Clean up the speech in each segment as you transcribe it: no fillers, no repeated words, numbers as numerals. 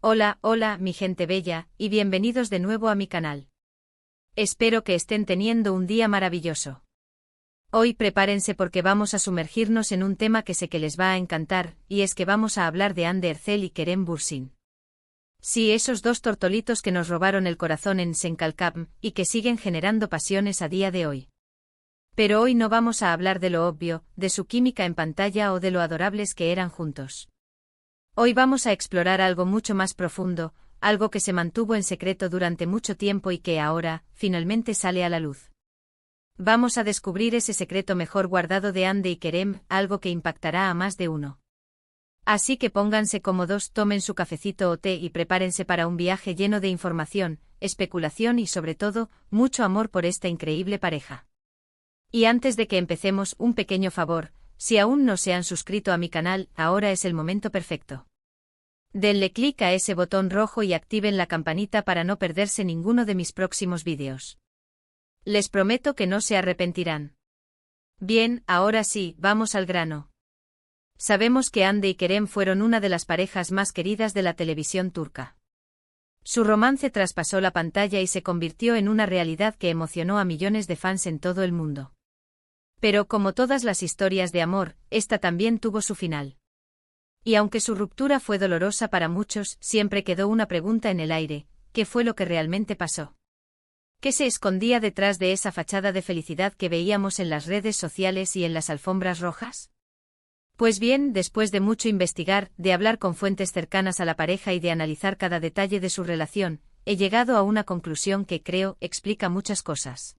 Hola, hola, mi gente bella, y bienvenidos de nuevo a mi canal. Espero que estén teniendo un día maravilloso. Hoy prepárense porque vamos a sumergirnos en un tema que sé que les va a encantar, y es que vamos a hablar de Hande Erçel y Kerem Bürsin. Sí, esos dos tortolitos que nos robaron el corazón en Senkalkam, y que siguen generando pasiones a día de hoy. Pero hoy no vamos a hablar de lo obvio, de su química en pantalla o de lo adorables que eran juntos. Hoy vamos a explorar algo mucho más profundo, algo que se mantuvo en secreto durante mucho tiempo y que ahora, finalmente sale a la luz. Vamos a descubrir ese secreto mejor guardado de Hande y Kerem, algo que impactará a más de uno. Así que pónganse cómodos, tomen su cafecito o té y prepárense para un viaje lleno de información, especulación y sobre todo, mucho amor por esta increíble pareja. Y antes de que empecemos, un pequeño favor. Si aún no se han suscrito a mi canal, ahora es el momento perfecto. Denle clic a ese botón rojo y activen la campanita para no perderse ninguno de mis próximos vídeos. Les prometo que no se arrepentirán. Bien, ahora sí, vamos al grano. Sabemos que Hande y Kerem fueron una de las parejas más queridas de la televisión turca. Su romance traspasó la pantalla y se convirtió en una realidad que emocionó a millones de fans en todo el mundo. Pero como todas las historias de amor, esta también tuvo su final. Y aunque su ruptura fue dolorosa para muchos, siempre quedó una pregunta en el aire: ¿qué fue lo que realmente pasó? ¿Qué se escondía detrás de esa fachada de felicidad que veíamos en las redes sociales y en las alfombras rojas? Pues bien, después de mucho investigar, de hablar con fuentes cercanas a la pareja y de analizar cada detalle de su relación, he llegado a una conclusión que creo explica muchas cosas.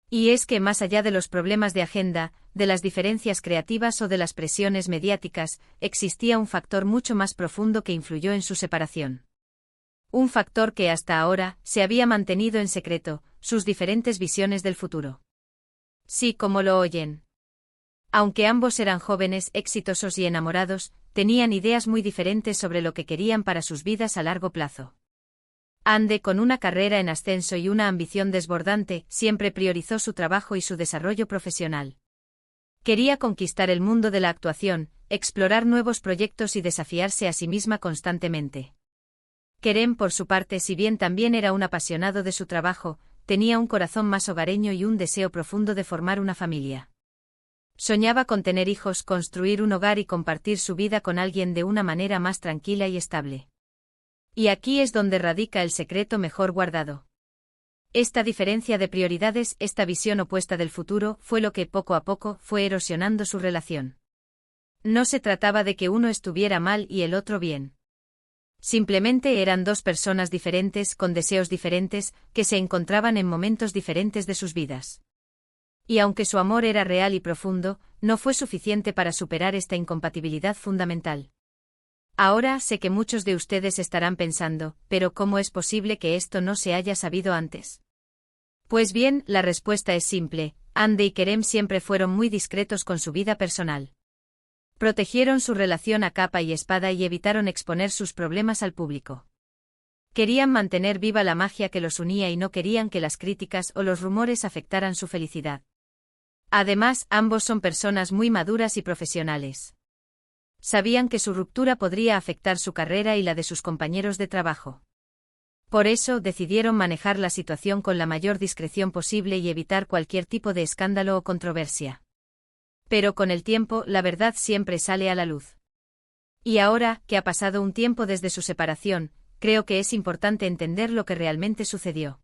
Y es que más allá de los problemas de agenda, de las diferencias creativas o de las presiones mediáticas, existía un factor mucho más profundo que influyó en su separación. Un factor que hasta ahora se había mantenido en secreto: sus diferentes visiones del futuro. Sí, como lo oyen. Aunque ambos eran jóvenes, exitosos y enamorados, tenían ideas muy diferentes sobre lo que querían para sus vidas a largo plazo. Hande, con una carrera en ascenso y una ambición desbordante, siempre priorizó su trabajo y su desarrollo profesional. Quería conquistar el mundo de la actuación, explorar nuevos proyectos y desafiarse a sí misma constantemente. Kerem, por su parte, si bien también era un apasionado de su trabajo, tenía un corazón más hogareño y un deseo profundo de formar una familia. Soñaba con tener hijos, construir un hogar y compartir su vida con alguien de una manera más tranquila y estable. Y aquí es donde radica el secreto mejor guardado. Esta diferencia de prioridades, esta visión opuesta del futuro, fue lo que poco a poco fue erosionando su relación. No se trataba de que uno estuviera mal y el otro bien. Simplemente eran dos personas diferentes, con deseos diferentes, que se encontraban en momentos diferentes de sus vidas. Y aunque su amor era real y profundo, no fue suficiente para superar esta incompatibilidad fundamental. Ahora sé que muchos de ustedes estarán pensando, ¿pero cómo es posible que esto no se haya sabido antes? Pues bien, la respuesta es simple: Hande y Kerem siempre fueron muy discretos con su vida personal. Protegieron su relación a capa y espada y evitaron exponer sus problemas al público. Querían mantener viva la magia que los unía y no querían que las críticas o los rumores afectaran su felicidad. Además, ambos son personas muy maduras y profesionales. Sabían que su ruptura podría afectar su carrera y la de sus compañeros de trabajo. Por eso, decidieron manejar la situación con la mayor discreción posible y evitar cualquier tipo de escándalo o controversia. Pero con el tiempo, la verdad siempre sale a la luz. Y ahora, que ha pasado un tiempo desde su separación, creo que es importante entender lo que realmente sucedió.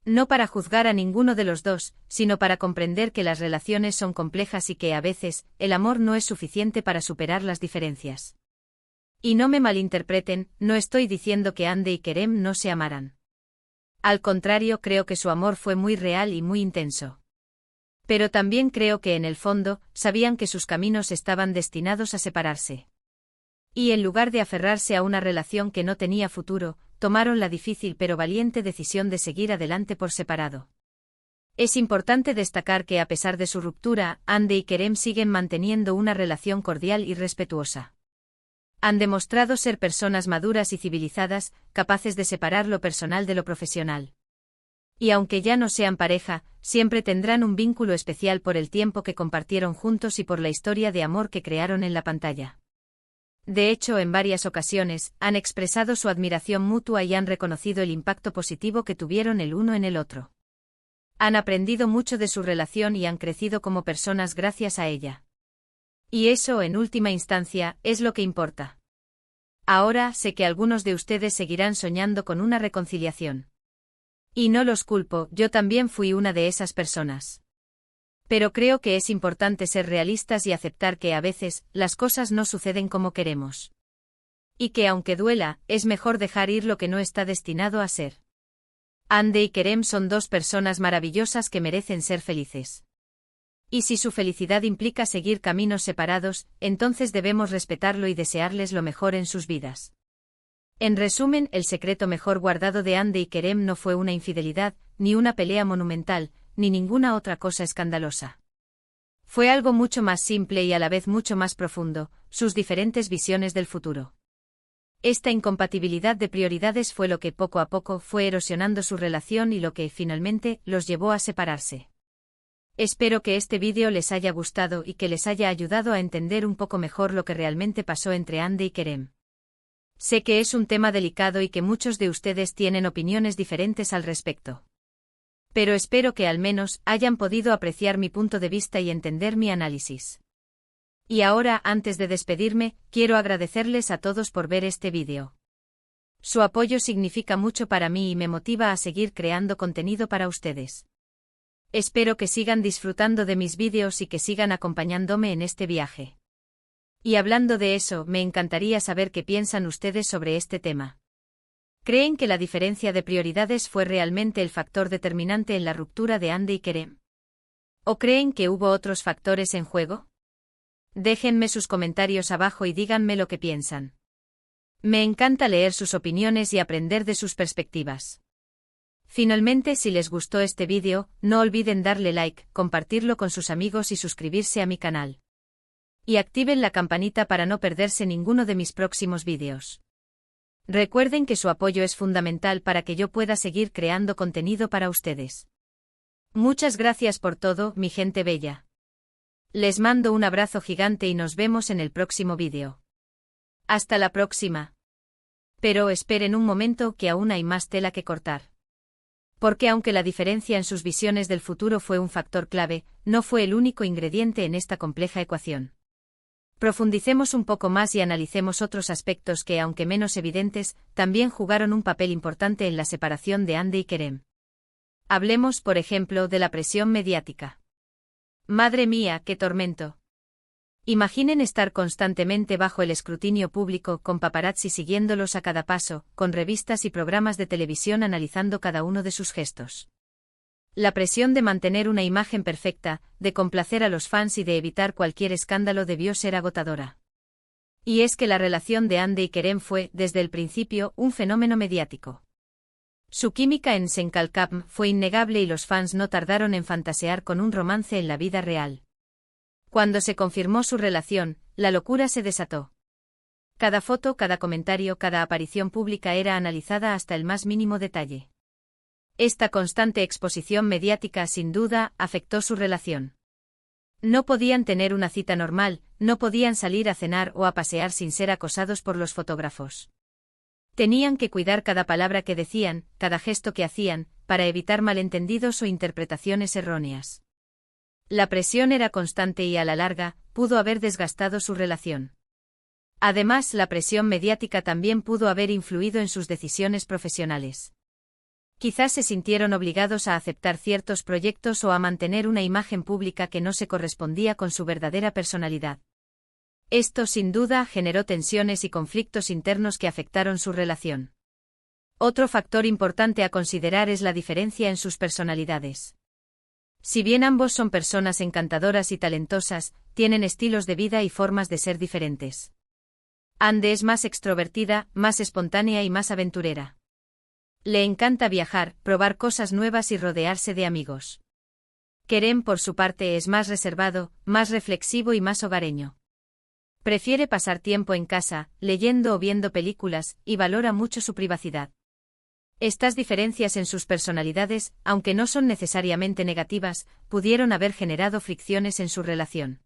No para juzgar a ninguno de los dos, sino para comprender que las relaciones son complejas y que, a veces, el amor no es suficiente para superar las diferencias. Y no me malinterpreten, no estoy diciendo que Hande y Kerem no se amaran. Al contrario, creo que su amor fue muy real y muy intenso. Pero también creo que en el fondo, sabían que sus caminos estaban destinados a separarse. Y en lugar de aferrarse a una relación que no tenía futuro, tomaron la difícil pero valiente decisión de seguir adelante por separado. Es importante destacar que a pesar de su ruptura, Hande y Kerem siguen manteniendo una relación cordial y respetuosa. Han demostrado ser personas maduras y civilizadas, capaces de separar lo personal de lo profesional. Y aunque ya no sean pareja, siempre tendrán un vínculo especial por el tiempo que compartieron juntos y por la historia de amor que crearon en la pantalla. De hecho, en varias ocasiones, han expresado su admiración mutua y han reconocido el impacto positivo que tuvieron el uno en el otro. Han aprendido mucho de su relación y han crecido como personas gracias a ella. Y eso, en última instancia, es lo que importa. Ahora sé que algunos de ustedes seguirán soñando con una reconciliación. Y no los culpo, yo también fui una de esas personas. Pero creo que es importante ser realistas y aceptar que a veces, las cosas no suceden como queremos. Y que aunque duela, es mejor dejar ir lo que no está destinado a ser. Hande y Kerem son dos personas maravillosas que merecen ser felices. Y si su felicidad implica seguir caminos separados, entonces debemos respetarlo y desearles lo mejor en sus vidas. En resumen, el secreto mejor guardado de Hande y Kerem no fue una infidelidad, ni una pelea monumental, ni ninguna otra cosa escandalosa. Fue algo mucho más simple y a la vez mucho más profundo, sus diferentes visiones del futuro. Esta incompatibilidad de prioridades fue lo que poco a poco fue erosionando su relación y lo que, finalmente, los llevó a separarse. Espero que este vídeo les haya gustado y que les haya ayudado a entender un poco mejor lo que realmente pasó entre Hande y Kerem. Sé que es un tema delicado y que muchos de ustedes tienen opiniones diferentes al respecto. Pero espero que al menos hayan podido apreciar mi punto de vista y entender mi análisis. Y ahora, antes de despedirme, quiero agradecerles a todos por ver este vídeo. Su apoyo significa mucho para mí y me motiva a seguir creando contenido para ustedes. Espero que sigan disfrutando de mis vídeos y que sigan acompañándome en este viaje. Y hablando de eso, me encantaría saber qué piensan ustedes sobre este tema. ¿Creen que la diferencia de prioridades fue realmente el factor determinante en la ruptura de Hande y Kerem? ¿O creen que hubo otros factores en juego? Déjenme sus comentarios abajo y díganme lo que piensan. Me encanta leer sus opiniones y aprender de sus perspectivas. Finalmente, si les gustó este vídeo, no olviden darle like, compartirlo con sus amigos y suscribirse a mi canal. Y activen la campanita para no perderse ninguno de mis próximos vídeos. Recuerden que su apoyo es fundamental para que yo pueda seguir creando contenido para ustedes. Muchas gracias por todo, mi gente bella. Les mando un abrazo gigante y nos vemos en el próximo vídeo. Hasta la próxima. Pero esperen un momento que aún hay más tela que cortar. Porque aunque la diferencia en sus visiones del futuro fue un factor clave, no fue el único ingrediente en esta compleja ecuación. Profundicemos un poco más y analicemos otros aspectos que, aunque menos evidentes, también jugaron un papel importante en la separación de Hande y Kerem. Hablemos, por ejemplo, de la presión mediática. Madre mía, qué tormento. Imaginen estar constantemente bajo el escrutinio público con paparazzi siguiéndolos a cada paso, con revistas y programas de televisión analizando cada uno de sus gestos. La presión de mantener una imagen perfecta, de complacer a los fans y de evitar cualquier escándalo debió ser agotadora. Y es que la relación de Hande y Kerem fue, desde el principio, un fenómeno mediático. Su química en Senkalkam fue innegable y los fans no tardaron en fantasear con un romance en la vida real. Cuando se confirmó su relación, la locura se desató. Cada foto, cada comentario, cada aparición pública era analizada hasta el más mínimo detalle. Esta constante exposición mediática sin duda afectó su relación. No podían tener una cita normal, no podían salir a cenar o a pasear sin ser acosados por los fotógrafos. Tenían que cuidar cada palabra que decían, cada gesto que hacían, para evitar malentendidos o interpretaciones erróneas. La presión era constante y a la larga, pudo haber desgastado su relación. Además, la presión mediática también pudo haber influido en sus decisiones profesionales. Quizás se sintieron obligados a aceptar ciertos proyectos o a mantener una imagen pública que no se correspondía con su verdadera personalidad. Esto sin duda generó tensiones y conflictos internos que afectaron su relación. Otro factor importante a considerar es la diferencia en sus personalidades. Si bien ambos son personas encantadoras y talentosas, tienen estilos de vida y formas de ser diferentes. Hande es más extrovertida, más espontánea y más aventurera. Le encanta viajar, probar cosas nuevas y rodearse de amigos. Kerem, por su parte, es más reservado, más reflexivo y más hogareño. Prefiere pasar tiempo en casa, leyendo o viendo películas, y valora mucho su privacidad. Estas diferencias en sus personalidades, aunque no son necesariamente negativas, pudieron haber generado fricciones en su relación.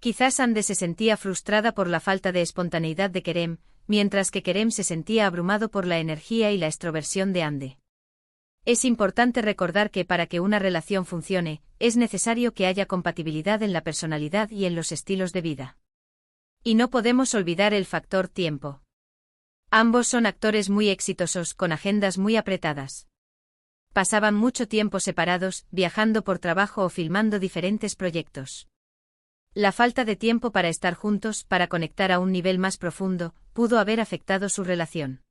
Quizás Ande se sentía frustrada por la falta de espontaneidad de Kerem, mientras que Kerem se sentía abrumado por la energía y la extroversión de Ande. Es importante recordar que para que una relación funcione, es necesario que haya compatibilidad en la personalidad y en los estilos de vida. Y no podemos olvidar el factor tiempo. Ambos son actores muy exitosos con agendas muy apretadas. Pasaban mucho tiempo separados, viajando por trabajo o filmando diferentes proyectos. La falta de tiempo para estar juntos, para conectar a un nivel más profundo, pudo haber afectado su relación.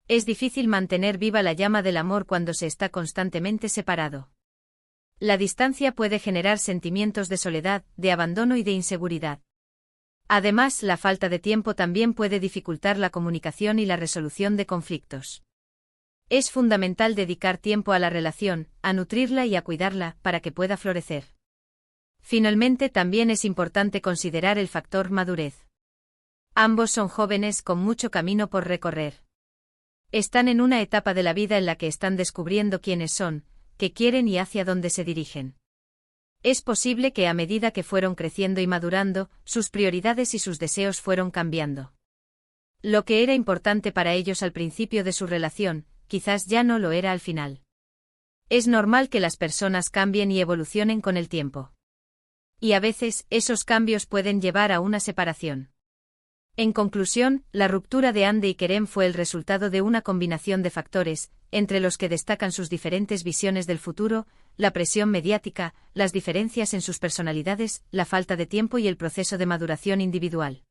Es difícil mantener viva la llama del amor cuando se está constantemente separado. La distancia puede generar sentimientos de soledad, de abandono y de inseguridad. Además, la falta de tiempo también puede dificultar la comunicación y la resolución de conflictos. Es fundamental dedicar tiempo a la relación, a nutrirla y a cuidarla, para que pueda florecer. Finalmente, también es importante considerar el factor madurez. Ambos son jóvenes con mucho camino por recorrer. Están en una etapa de la vida en la que están descubriendo quiénes son, qué quieren y hacia dónde se dirigen. Es posible que a medida que fueron creciendo y madurando, sus prioridades y sus deseos fueron cambiando. Lo que era importante para ellos al principio de su relación, quizás ya no lo era al final. Es normal que las personas cambien y evolucionen con el tiempo. Y a veces, esos cambios pueden llevar a una separación. En conclusión, la ruptura de Ande y Kerem fue el resultado de una combinación de factores, entre los que destacan sus diferentes visiones del futuro, la presión mediática, las diferencias en sus personalidades, la falta de tiempo y el proceso de maduración individual.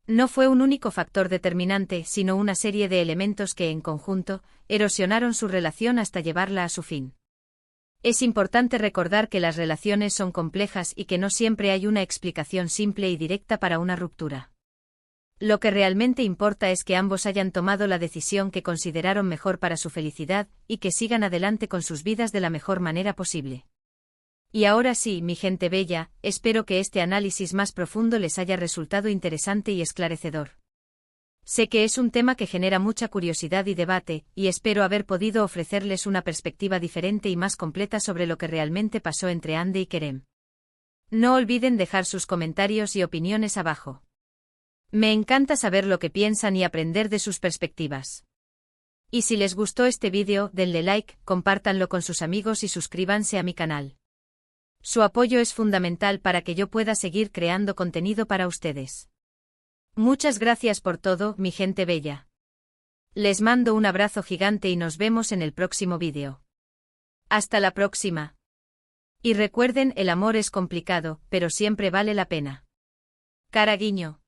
No fue un único factor determinante, sino una serie de elementos que, en conjunto, erosionaron su relación hasta llevarla a su fin. Es importante recordar que las relaciones son complejas y que no siempre hay una explicación simple y directa para una ruptura. Lo que realmente importa es que ambos hayan tomado la decisión que consideraron mejor para su felicidad, y que sigan adelante con sus vidas de la mejor manera posible. Y ahora sí, mi gente bella, espero que este análisis más profundo les haya resultado interesante y esclarecedor. Sé que es un tema que genera mucha curiosidad y debate, y espero haber podido ofrecerles una perspectiva diferente y más completa sobre lo que realmente pasó entre Ande y Kerem. No olviden dejar sus comentarios y opiniones abajo. Me encanta saber lo que piensan y aprender de sus perspectivas. Y si les gustó este vídeo, denle like, compártanlo con sus amigos y suscríbanse a mi canal. Su apoyo es fundamental para que yo pueda seguir creando contenido para ustedes. Muchas gracias por todo, mi gente bella. Les mando un abrazo gigante y nos vemos en el próximo vídeo. Hasta la próxima. Y recuerden, el amor es complicado, pero siempre vale la pena. Cara guiño.